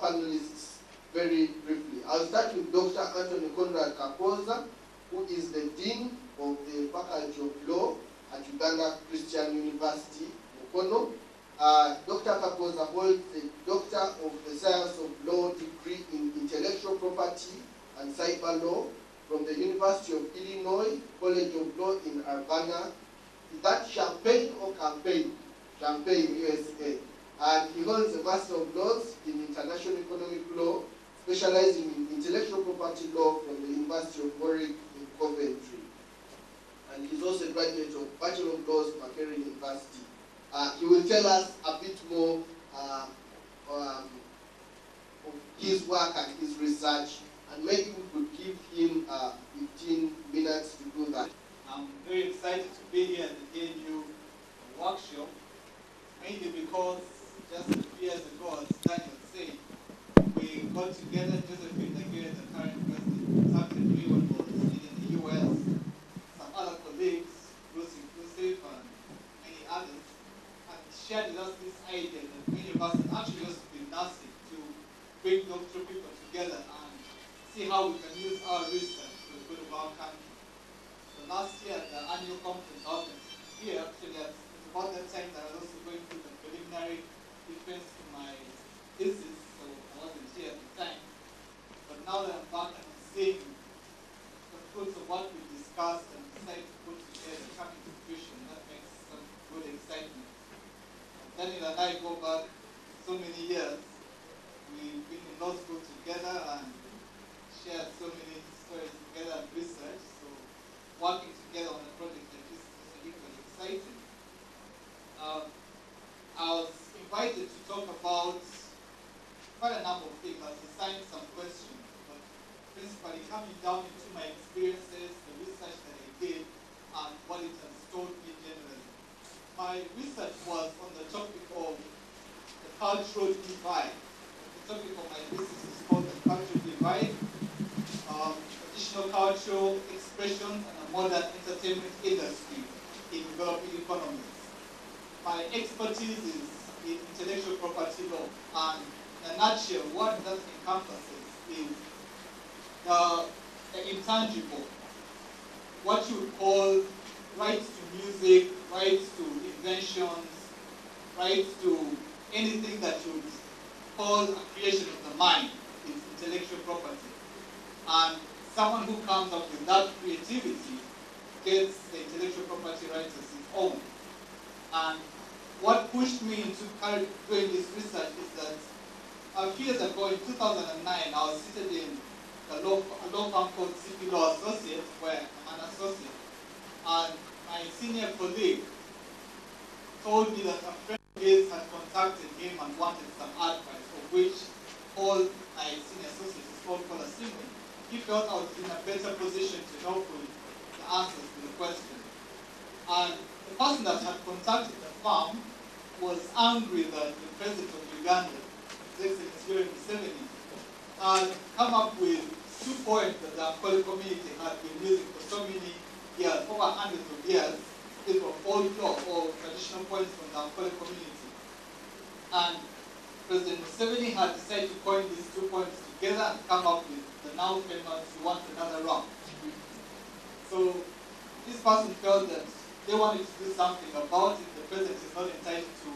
panelists very briefly. I'll start with Dr. Anthony Conrad Kapoza, who is the Dean of the Faculty of Law at Uganda Christian University, Mukono. Dr. Kapoza holds the Doctor of the Science of Law degree in Intellectual Property and Cyber Law from the University of Illinois College of Law in Urbana. Is that Champaign or Campaign? Champaign, USA. And he holds a Master of Laws in International Economic Law, specializing in Intellectual Property Law from the University of Warwick in Coventry. And he's also a graduate of Bachelor of Laws, Makerere University. He will tell us a bit more of his work and his research, and maybe we could give him 15 minutes to do that. I'm very excited to be here at the ANU workshop, mainly because just a few years ago, as Daniel said, we got together, Josephine Nagere, the current president, Captain Leon was in the US, some other colleagues, Bruce inclusive, and many others, and shared with us this idea that many of us had actually just been nursing to bring doctoral people together and see how we can use our research for the good of our country. So last year, the annual conference happened here, actually, it's about that time that I was also going through the preliminary defense to my thesis, so I wasn't here at the time. But now that I'm back and I'm seeing the fruits of what we discussed and decided to put together coming to fruition, that makes some good excitement. Daniel and I go back so many years. We've been in law school together and shared so many stories together and research. So working together on a project like this is equally exciting. I was invited to talk about quite a number of things. I was assigned some questions, but principally coming down into my experiences, the research that I did, and what it has taught me generally. My research was on the topic of the cultural divide. The topic of my thesis is called the cultural divide, traditional cultural expressions and a modern entertainment industry in developing economies. My expertise is in intellectual property law, and in a nutshell, what that encompasses is the intangible, what you would call rights to music, rights to inventions, rights to anything that you would call a creation of the mind is intellectual property. And someone who comes up with that creativity gets the intellectual property rights as his own. And what pushed me into doing this research is that a few years ago, in 2009, I was seated in a law firm called CP Law Associates, where I'm an associate. And my senior colleague told me that a friend of his had contacted him and wanted some advice, of which all my senior associates is called Simon. He felt I was in a better position to help with the answers to the question. And the person that had contacted the firm was angry that the president of Uganda, His Excellency Yoweri Museveni, had come up with 2 points that the Ankole community had been using for so many years, over hundreds of years. These were folklore or traditional points from the Ankole community. And President Museveni had decided to coin these 2 points together and come up with the now famous "You Want Another Round." So this person felt that they wanted to do something about it. The president is not entitled to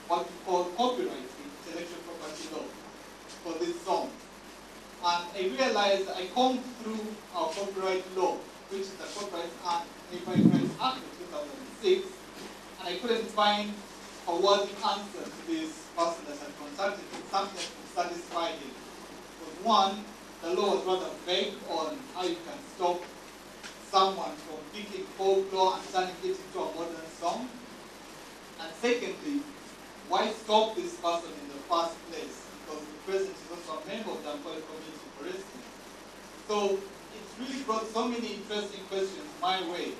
what we call copyright in intellectual property law for this song. And I realized I combed through our copyright law, which is the Copyright and Labor Rights Act of 2006, and I couldn't find a worthy answer to this person that had contacted me, something that would satisfy him. Because one, the law was rather vague on how you can stop someone from picking folklore and turning it into a modern song. And secondly, why stop this person in the first place? Because the president is also a member of the Ankole community, for instance. So it's really brought so many interesting questions my way.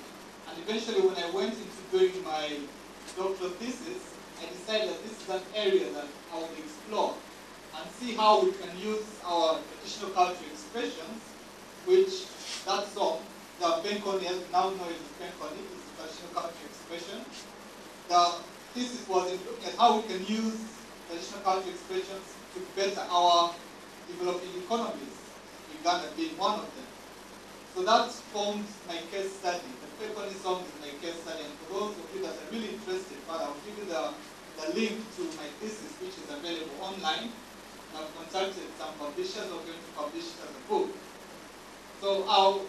And eventually, when I went into doing my doctoral thesis, I decided that this is an area that I would explore and see how we can use our traditional cultural expressions, which that song, the Benkoni, as we now know it as Benkoni, is a traditional cultural expression. The thesis was in looking at how we can use traditional cultural expressions to better our developing economies, Uganda being one of them. So that formed my case study. The paper is on my case study, and for those of you that are really interested, I'll give you the link to my thesis, which is available online. I've contacted some publishers who are going to publish it as a book. So I'll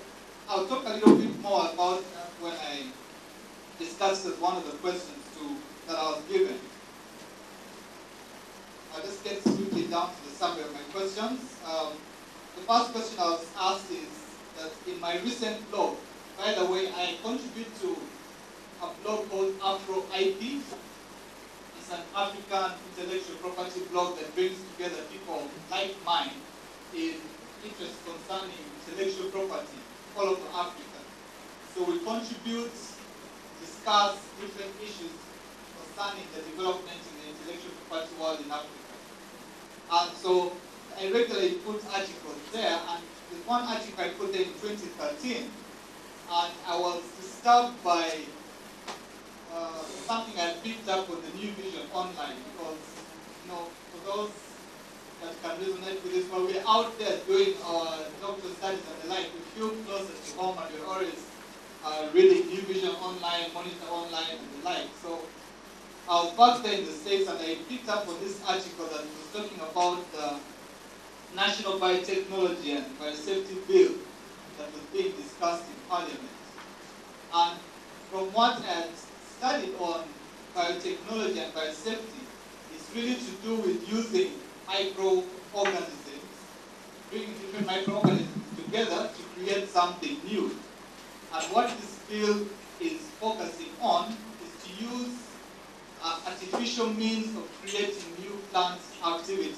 talk a little bit more about that when I discuss one of the questions that I was given. I'll just get quickly down to the summary of my questions. The first question I was asked is that in my recent blog, by the way, I contribute to a blog called Afro IP. It's an African intellectual property blog that brings together people like mine in interest concerning intellectual property all over Africa. So we contribute, discuss different issues concerning the development in the intellectual property world in Africa. And so I regularly put articles there, and there's one article I put there in 2013, and I was disturbed by something I picked up on the New Vision online, because, for those that can resonate with this, while we're out there doing our doctoral studies and the like, we feel closer to home, and we're always reading New Vision online, Monitor online, and the like. So I was back there in the States, and I picked up on this article that was talking about the National Biotechnology and Biosafety Bill that was being discussed in Parliament. And from what I had studied on biotechnology and biosafety, it's really to do with using microorganisms, bringing different microorganisms together to create something new. And what this bill is focusing on is to use artificial means of creating new plant activities.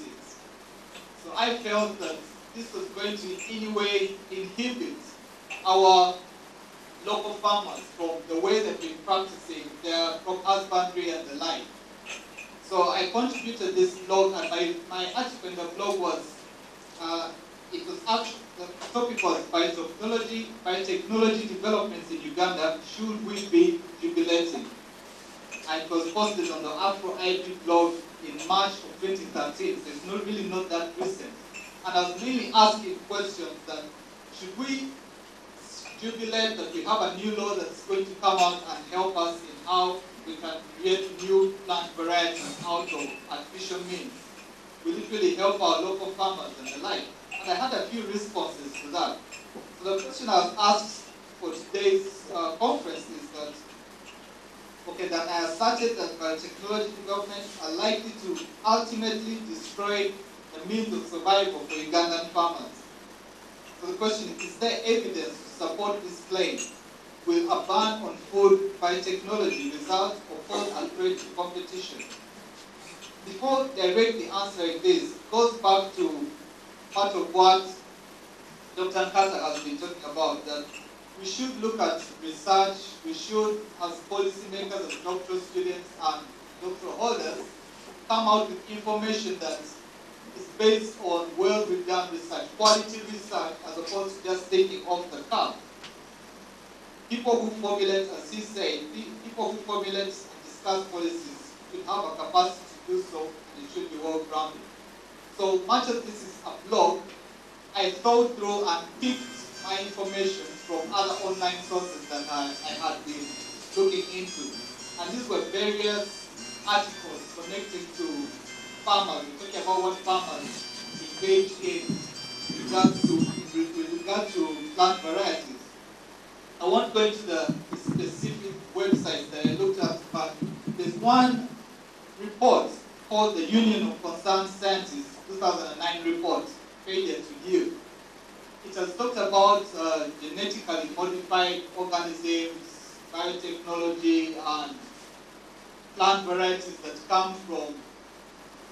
So I felt that this was going to in any way inhibit our local farmers from the way they've been practicing their crop husbandry and the like. So I contributed this blog, and my article in the blog was, the topic was biotechnology developments in Uganda, should we be jubilating? And it was posted on the Afro IP blog in March of 2013, so it's not that recent. And I was mainly asking questions that, should we jubilate that we have a new law that's going to come out and help us in how we can create new plant varieties out of artificial means? Will it really help our local farmers and the like? And I had a few responses to that. So the question I was asked for today's conference is that, okay, that I asserted that biotechnology developments are likely to ultimately destroy the means of survival for Ugandan farmers. So the question is there evidence to support this claim? Will a ban on food biotechnology result or pose a threat to competition? Before directly answering this, it goes back to part of what Dr. Nkata has been talking about, that we should look at research, we should, as policymakers, as doctoral students and doctoral holders, come out with information that is based on well-done research, quality research, as opposed to just thinking off the cuff. People who formulate, as he said, people who formulate and discuss policies should have a capacity to do so, and it should be well-grounded. So much of this is a blog. I thought through and picked my information from other online sources that I had been looking into. And these were various articles connected to farmers. We're talking about what farmers engage in with regard to plant varieties. I won't go into the specific websites that I looked at, but there's one report called the Union of Concerned Scientists, 2009 report, Failure to Yield. It has talked about genetically modified organisms, biotechnology, and plant varieties that come from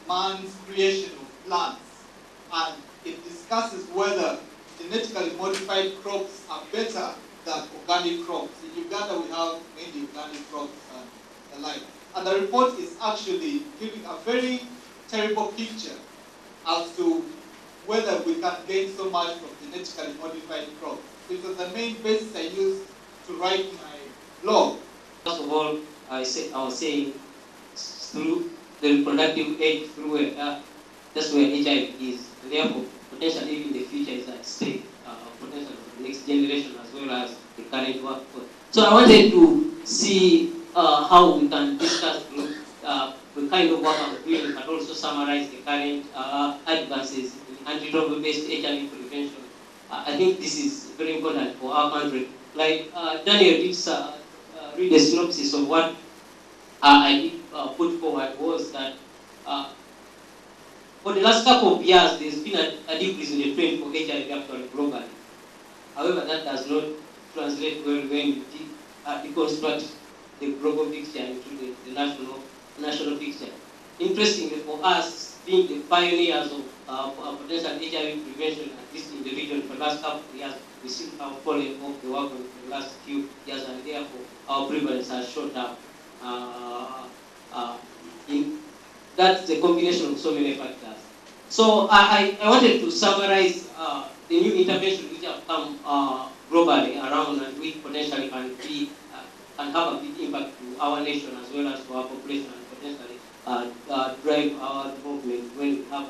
man's creation of plants. And it discusses whether genetically modified crops are better than organic crops. In Uganda, we have mainly organic crops and the like. And the report is actually giving a very terrible picture as to whether we can gain so much from genetically modified crops. Because the main basis I used to write my blog. First of all, I was saying through the reproductive age, through That's where HIV is. And therefore, potentially even the future is at stake, potential of the next generation as well as the current workforce. So I wanted to see how we can discuss the kind of work I'm doing, but also summarize the current advances in antiretroviral-based HIV prevention. I think this is very important for our country. Like Daniel did read a synopsis of what I did put forward was that for the last couple of years, there's been a decrease in the trend for HIV actually globally. However, that does not translate well when you deconstruct the global picture into the national picture. Interestingly, for us, being the pioneers of potential HIV prevention, at least in the region for the last couple of years, we seem to have fallen off the wagon for the last few years, and therefore our prevalence has shot up. That's the combination of so many factors. So I wanted to summarize the new interventions which have come globally around and which potentially can have a big impact to our nation as well as to our population and potentially drive our development when we have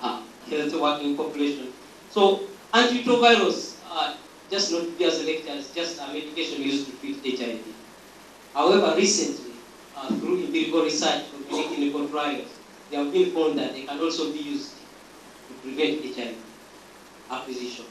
a healthy working population. So antiretrovirals, just not to be as a lecture, is just a medication used to treat HIV. However, recently, through empirical research from many clinical trials, they have been found that they can also be used to prevent HIV acquisition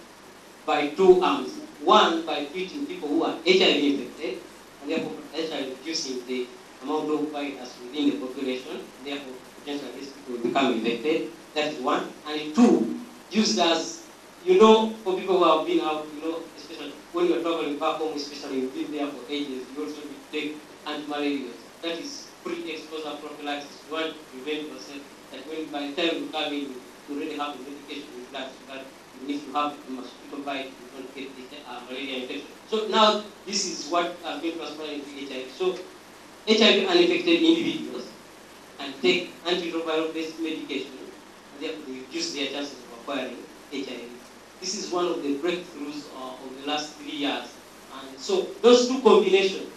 by two arms. One, by treating people who are HIV infected, and therefore potentially reducing the amount of virus within the population, therefore potentially these people will become infected. That is one. And two, used as, for people who have been out, especially when you are traveling back home, especially you've been there for ages, you also need to take antimalarials. That is pre-exposure prophylaxis. You want to prevent yourself that when by the time you come in, you already have the medication in place, so that you need to have a mosquito bite, you don't get malaria infection. So now this is what has been transferred into HIV. So HIV uninfected individuals can take antiretroviral-based medication, and therefore they reduce their chances of acquiring HIV. This is one of the breakthroughs of the last 3 years. And so those two combinations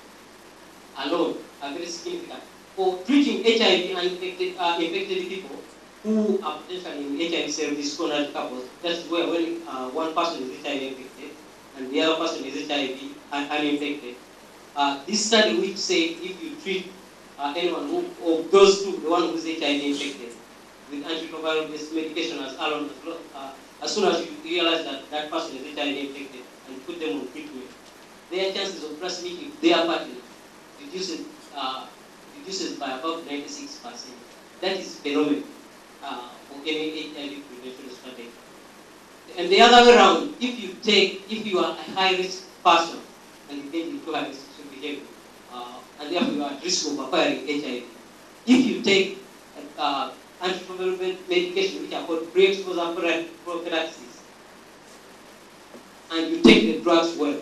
alone are very significant. For treating HIV infected people who are potentially in HIV service coronary couples, that's where when one person is HIV infected and the other person is HIV uninfected. This study which said if you treat anyone of those two, the one who is HIV infected, with antiretroviral-based medication as soon as you realize that that person is HIV infected and put them on treatment, their chances of transmitting their partner reduces by about 96%. That is phenomenal for any HIV prevention strategy. And the other way around, if you are a high-risk person and you get into high-risk behavior, and therefore you are at risk of acquiring HIV, if you take antiretroviral medication which are called pre-exposure prophylaxis, and you take the drugs well,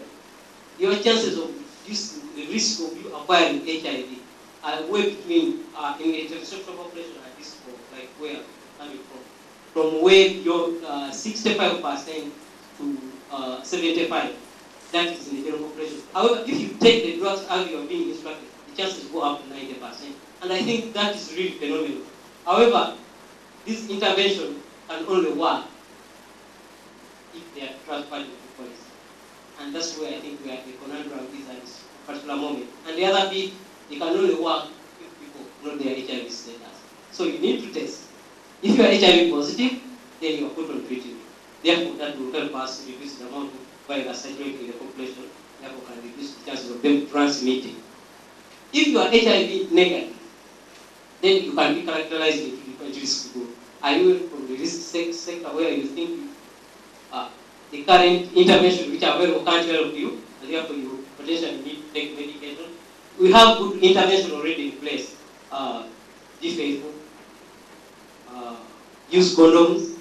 your chances of reducing the risk of you acquiring HIV are way between in the heterosexual population at this point, like where coming from way beyond 65% to 75%. That is in the general population. However, if you take the drugs as you are being instructed, the chances go up to 90%. And I think that is really phenomenal. However, this intervention can only work if they are transferred to policy. And that's where I think we are the conundrum is at this particular moment. And the other bit, it can only work if people know their HIV status. So you need to test. If you are HIV positive, then you are put on treatment. Therefore, that will help us reduce the amount of virus circulating in the population, therefore can reduce the chances of them transmitting. If you are HIV negative, then you can be characterized into different risk group. Are you from the risk sector where you think the current intervention which are available can't help you, and therefore you potentially need to take medication? We have good intervention already in place. Be faithful, use condoms,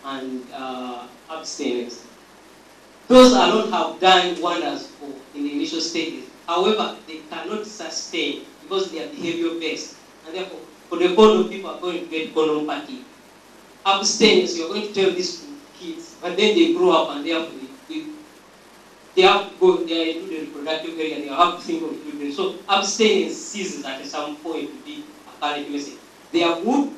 and abstinence. Those alone have done wonders in the initial stages. However, they cannot sustain because they are behavior based. And therefore, for the condom, people are going to get condom fatigue. Abstinence, you're going to tell this to kids, but then they grow up and therefore they have to go there into the reproductive area, they have to think of children. So abstinence ceases at some point to be a current message. They are good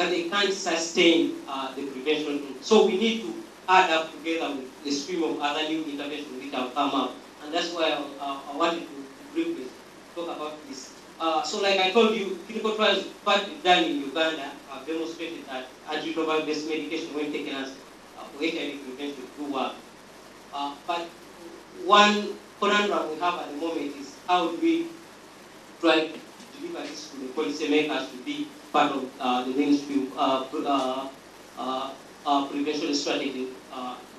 but they can't sustain the prevention. So we need to add up together with the stream of other new interventions which have come up. And that's why I wanted to briefly talk about this. So like I told you, clinical trials done in Uganda have demonstrated that antiretroviral-based medication when taken as for HIV prevention do work. But one conundrum we have at the moment is how do we try to deliver this to the policymakers to be part of the mainstream prevention strategy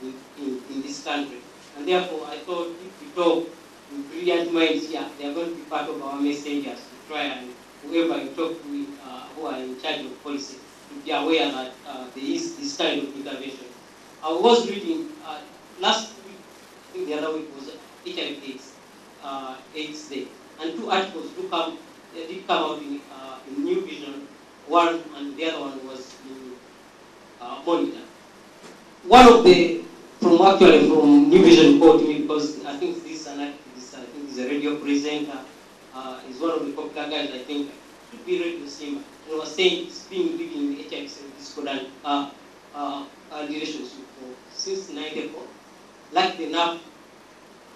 in this country. And therefore, I thought if we talk with brilliant minds here, they are going to be part of our messengers to try and whoever you talk to who are in charge of policy to be aware that there is this kind of intervention. I was reading last week, I think the other week was HIV AIDS Day, and two articles did come out in New Vision. One and the other one was in Monitor. One of the from New Vision called me because I think this is a radio presenter. Is one of the popular guys. I think should be Radio Simba. And was saying he's been living in HIV discordant relationship since '94. Luckily enough,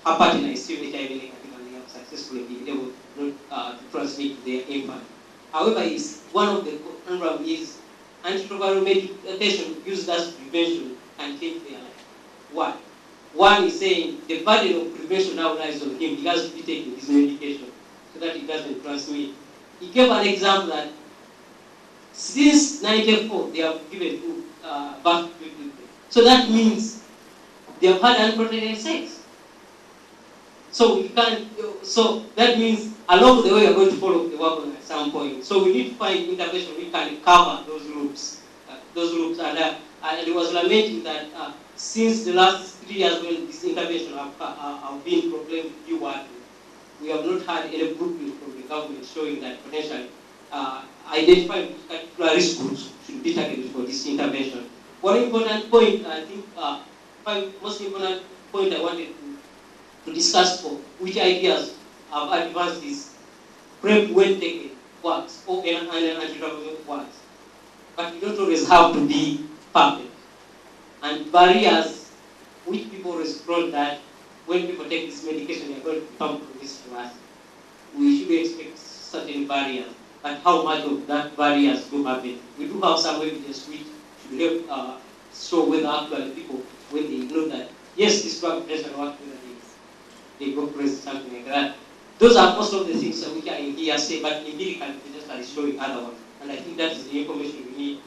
her partner is still HIV negative and they have successfully been able to transmit their infant. However, one of the conundrum is antiretroviral medication used as prevention can change their life. Why? One is saying the burden of prevention now lies on him. He has to be taking his medication so that he doesn't transmit. He gave an example that since '94 they have given birth to people. So that means they have had unprotected sex. So we can't. So that means along the way we are going to follow the work at some point. So we need to find intervention we can cover those loops. And it was lamenting that since the last 3 years when this intervention have been proclaimed to be working, we have not had any blueprint from the government showing that potentially identifying particular risk groups should be targeted for this intervention. One important point, I think, most important point I wanted to discuss for which ideas have advanced is PrEP when taken works, or an antiretroviral works. But you don't always have to be perfect. And barriers which people respond that when people take this medication they are going to become this to us. We should expect certain barriers, but how much of that barriers do happen? We do have some evidence which should help show whether actually people, when they know that, yes, this drug potentially works, whether they go crazy, something like that. Those are most of the things that which are in hearsay, but empirically potentially showing other ones. And I think that is the information we need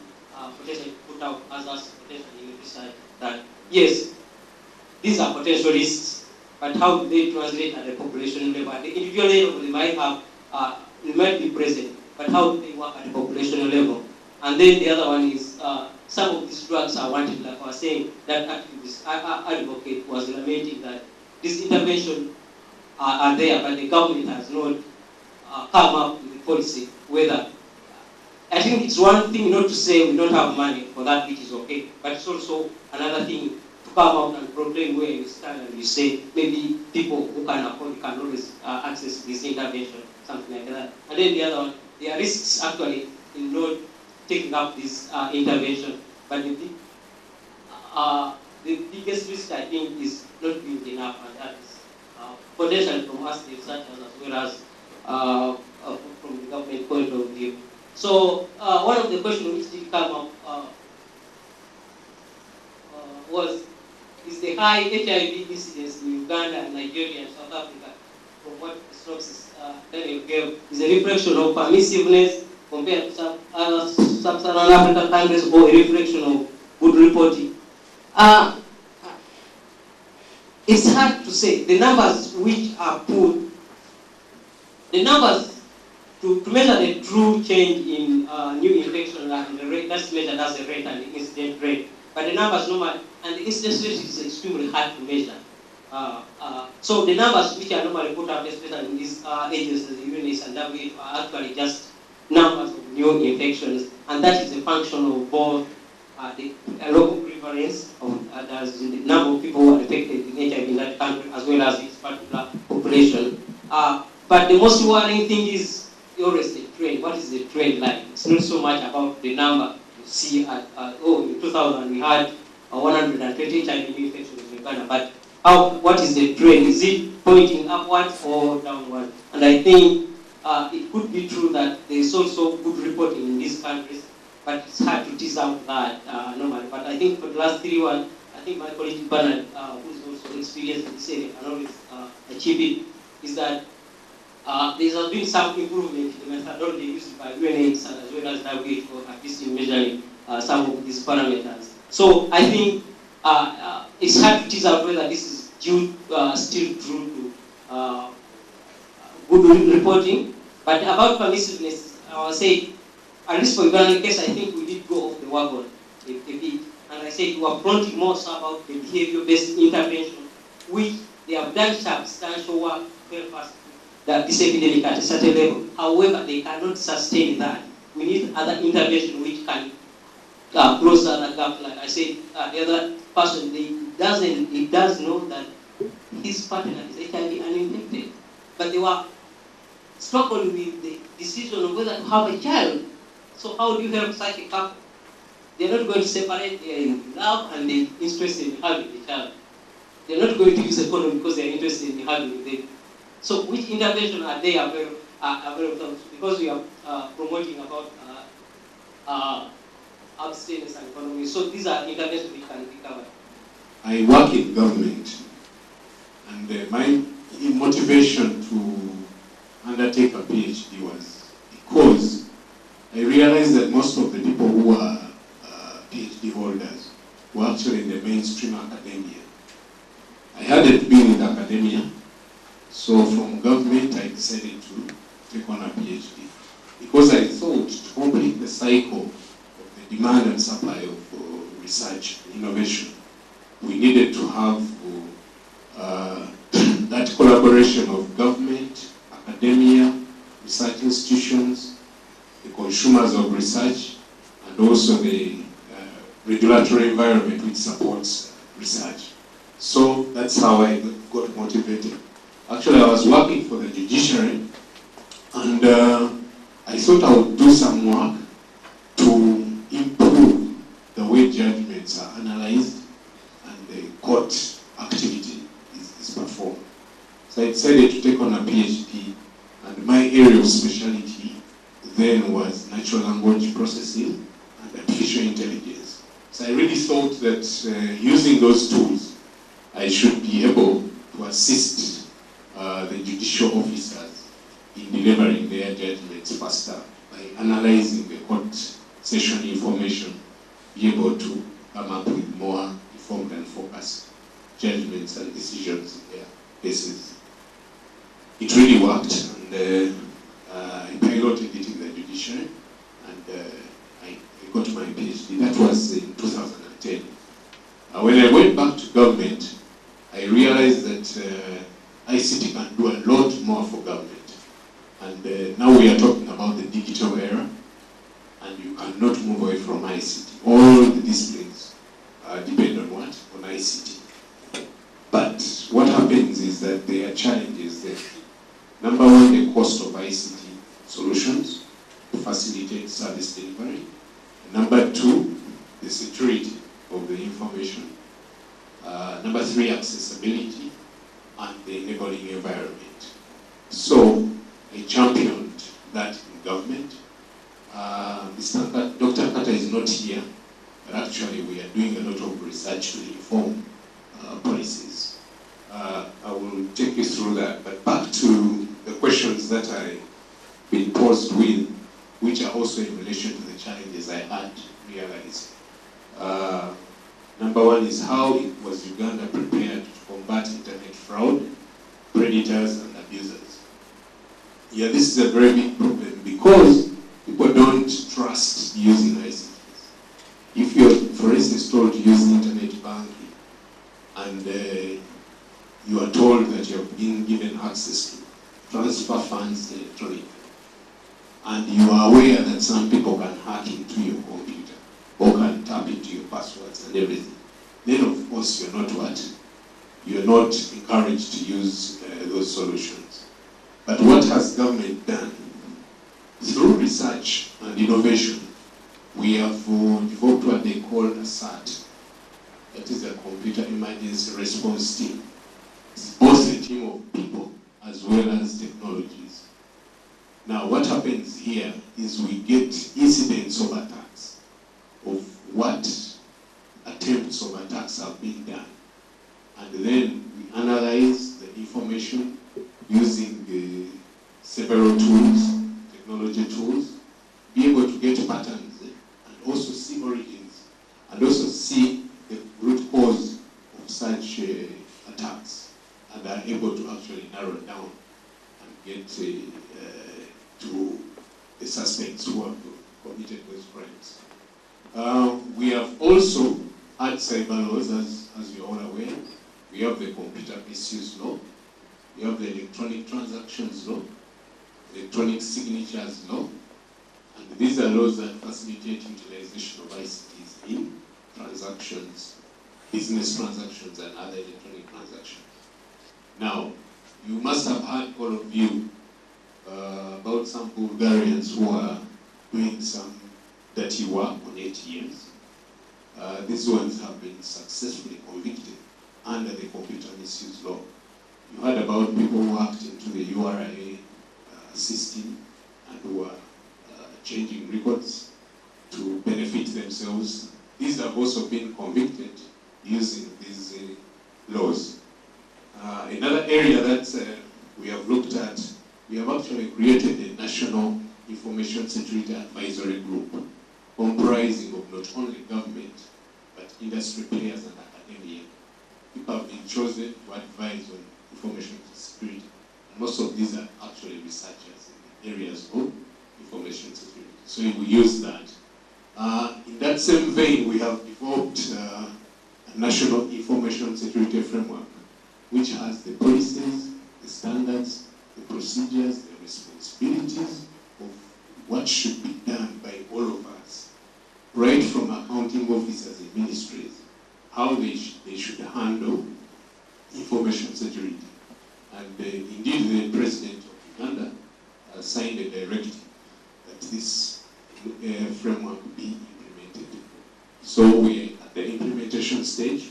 potentially to put out as us potentially in research that, yes, these are potential risks, but how do they translate at the population level? At the individual level, they might be present, but how do they work at the population level? And then the other one is some of these drugs are wanted, like I was saying, that activist advocate was lamenting that this intervention are there, but the government has not come up with a policy whether. I think it's one thing not to say we don't have money for that, which is okay, but it's also another thing to come out and proclaim where you stand and you say maybe people who can afford can always access this intervention, something like that. And then the other one, there are risks actually in not taking up this intervention, but the biggest risk I think is not doing enough, and that is potential from us the researchers as well as from the government point of view. So one of the questions which did come up was, is the high HIV incidence in Uganda and Nigeria and South Africa, from what the synopsis Daniel gave, is a reflection of permissiveness compared to other sub-Saharan African countries, or a reflection of good reporting? It's hard to say. The numbers which are put, the numbers to measure the true change in new infection and the rate, that's measured as the rate and the incident rate. But the numbers normally, and the incidence rate is extremely hard to measure. So the numbers which are normally put up, especially in these agencies, the UNICEF and WHO, are actually just numbers of new infections, and that is a function of both the local prevalence of the number of people who are affected in HIV in that country, as well as its particular population. But the most worrying thing is always the trend. What is the trend like? It's not so much about the number, see in 2000 we had 120 HIV infections in Uganda, but what is the trend? Is it pointing upwards or downward? And I think it could be true that there is also good reporting in these countries, but it's hard to tease out that normally. But I think for the last 3 months, I think my colleague Bernard, who's also experienced in this area and always achieve it, is that there has been some improvement in the methodology used by UNAIDS as well as WHO, at least in measuring some of these parameters. So I think it's hard to tease out whether this is due still true to good reporting. But about permissiveness, I will say, at least for Uganda case, I think we did go off the wagon a bit. And I said we are fronting more so about the behavior-based intervention, which they have done substantial work to help us that this epidemic at a certain level. However, they cannot sustain that. We need other intervention which can close other gap. Like I said, the other person, he does know that his partner is HIV uninfected, but they were struggled with the decision of whether to have a child. So how do you help such a couple? They're not going to separate. They're in love and they're interested in having a child. They're not going to use a condom because they're interested in having a baby. So which intervention are they available? Because we are promoting about abstinence and economy. So these are interventions we can recover. I work in government, and my motivation to undertake a PhD was because I realized that most of the people who are PhD holders were actually in the mainstream academia. I hadn't been in academia, so from government I decided to take on a PhD because I thought to complete the cycle of the demand and supply of research and innovation, we needed to have that collaboration of government, academia, research institutions, the consumers of research, and also the regulatory environment which supports research. So that's how I got motivated. Actually, I was working for the judiciary, and I thought I would do some work to improve the way judgments are analyzed and the court activity is performed. So I decided to take on a PhD, and my area of specialty then was natural language processing and artificial intelligence. So I really thought that using those tools, I should be able to assist the judicial officers in delivering their judgments faster by analyzing the court session information, be able to come up with more informed and focused judgments and decisions in their cases. It really worked, and I piloted it in the judiciary, and I got my PhD. That was in 2010. When I went back to government, I realized that ICT can do a lot more for government. And now we are talking about the digital era, and you cannot move away from ICT. All the disciplines depend on what? On ICT. But what happens is that there are challenges there. Number one, the cost of ICT solutions to facilitate service delivery. Number two, the security of the information. Number three, accessibility and the enabling environment. So I championed that in government. Dr. Kata is not here, but actually we are doing a lot of research to inform policies. I will take you through that, but back to the questions that I've been posed with, which are also in relation to the challenges I had realized. Number one is how was Uganda prepared to combat internet fraud, predators, and abusers? Yeah, this is a very big problem because people don't trust using ICTs. If you're, for instance, told to use internet banking and you are told that you have been given access to transfer funds electronically, and you are aware that some people can hack into your computer or can tap into your passwords and everything, then of course you're not what? You're not encouraged to use those solutions. But what has government done? Through research and innovation, we have developed what they call a SAT. That is a Computer Emergency Response Team. It's both a team of people as well as technologies. Now, what happens here is we get incidents of attacks, of what attempts of attacks have been done. And then we analyze the information using several tools, technology tools, be able to get patterns and also see origins, and also see the root cause of such attacks, and are able to actually narrow down and get to the suspects who have committed those crimes. We have also had cyber laws, as you're all aware. We have the computer misuse law, we have the electronic transactions law, electronic signatures law, and these are laws that facilitate utilization of ICTs in transactions, business transactions, and other electronic transactions. Now, you must have heard, all of you, about some Bulgarians who are doing some dirty work on ATMs. These ones have been successfully convicted under the computer misuse law. You heard about people who hacked into the URA system and who are changing records to benefit themselves. These have also been convicted using these laws. Another area that we have looked at, we have actually created a National Information Security Advisory Group comprising of not only government, but industry players and academia. People have been chosen to advise on information security. And most of these are actually researchers in the areas of information security. So we use that. In that same vein, we have developed a National Information Security Framework, which has the policies, the standards, the procedures, the responsibilities of what should be done by all of us, right from accounting officers and ministries, how they should handle information security. And indeed, the President of Uganda signed a directive that this framework be implemented. So we're at the implementation stage,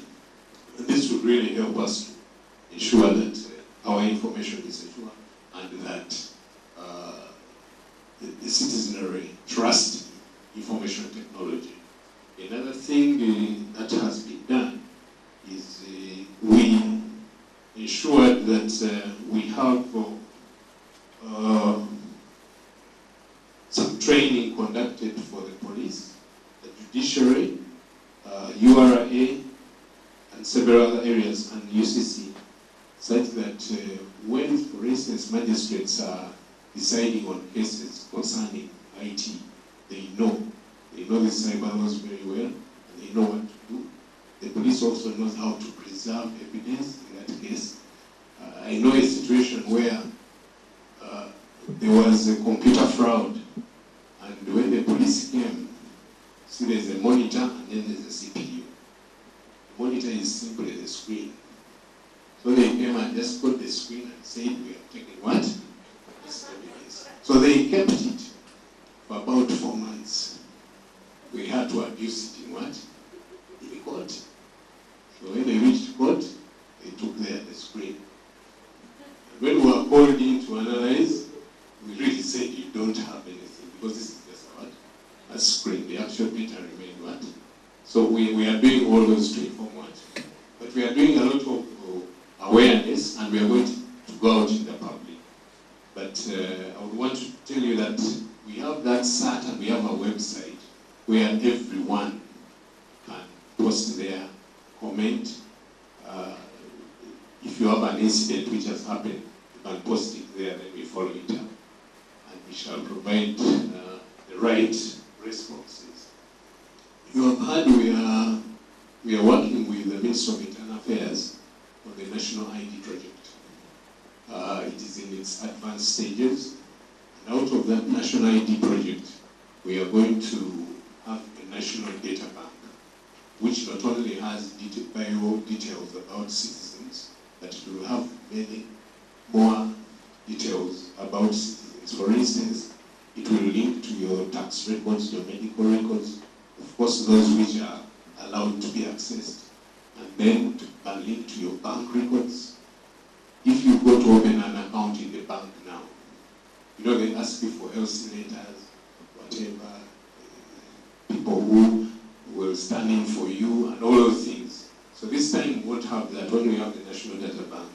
and this will really help us to ensure that our information is secure and that the citizenry trust information technology. Another thing that has been done is we ensured that we have some training conducted for the police, the judiciary, URA, and several other areas, and UCC, such that when, for instance, magistrates are deciding on cases concerning IT, they know the cyber laws very well, and they know what to do. The police also knows how to preserve evidence in that case. I know a situation where there was a computer fraud, and when the police came, see there's a monitor and then there's a CPU. The monitor is simply the screen. So they came and just got the screen and said, we have taken what? This evidence. So they kept it for about 4 months. We had to abuse it in what? In court. So when they reached court, they took the screen. And when we were called in to analyze, we really said you don't have anything, because this is just what? A screen. The actual data remained what? So we are doing all those to inform what? But we are doing a lot of awareness, and we are going to go out in the public. But I would want to tell you that we have that SAT and we have a website where everyone can post their comment. If you have an incident which has happened, you can post it there, then we follow it up. And we shall provide the right responses. You have heard we are working with the Ministry of Internal Affairs on the National ID project. It is in its advanced stages. And out of that National ID project, we are going to have a national data bank, which not only has bio details about citizens, but it will have many more details about citizens. For instance, It will link to your tax records, your medical records, of course those which are allowed to be accessed, and then can link to your bank records. If you go to open an account in the bank now, you know they ask you for LC letters, whatever, people who will stand in for you and all those things. So this time we won't have that when we have the National Data Bank,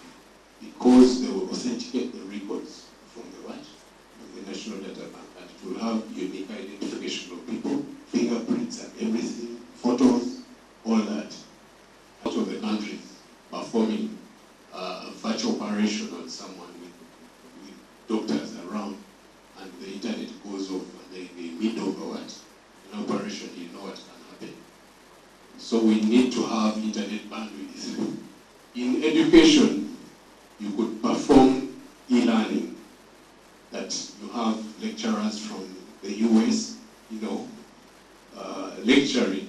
because they will authenticate the records from the what? From the National Data Bank, and it will have unique identification of people, fingerprints and everything, photos, all that. Out of the countries performing a virtual operation on someone with doctors around, and the internet goes off and they meet over what? An operation, you know what can happen. So we need to have internet bandwidth. In education, you could perform e-learning, that you have lecturers from the US, lecturing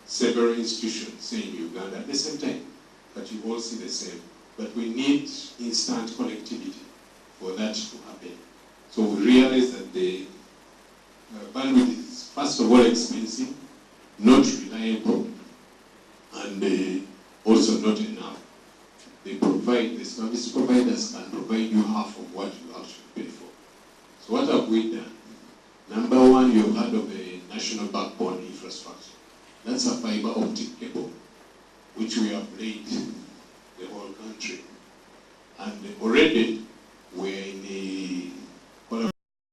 several institutions, say in Uganda, at the same time, but you all see the same. But we need instant connectivity for that to happen. So we realize that the bandwidth is, first of all, expensive, not reliable, and also not enough. The service providers can provide you half of what you actually pay for. So what have we done? Number one, you've heard of a national backbone infrastructure. That's a fiber optic cable, which we have laid the whole country. And already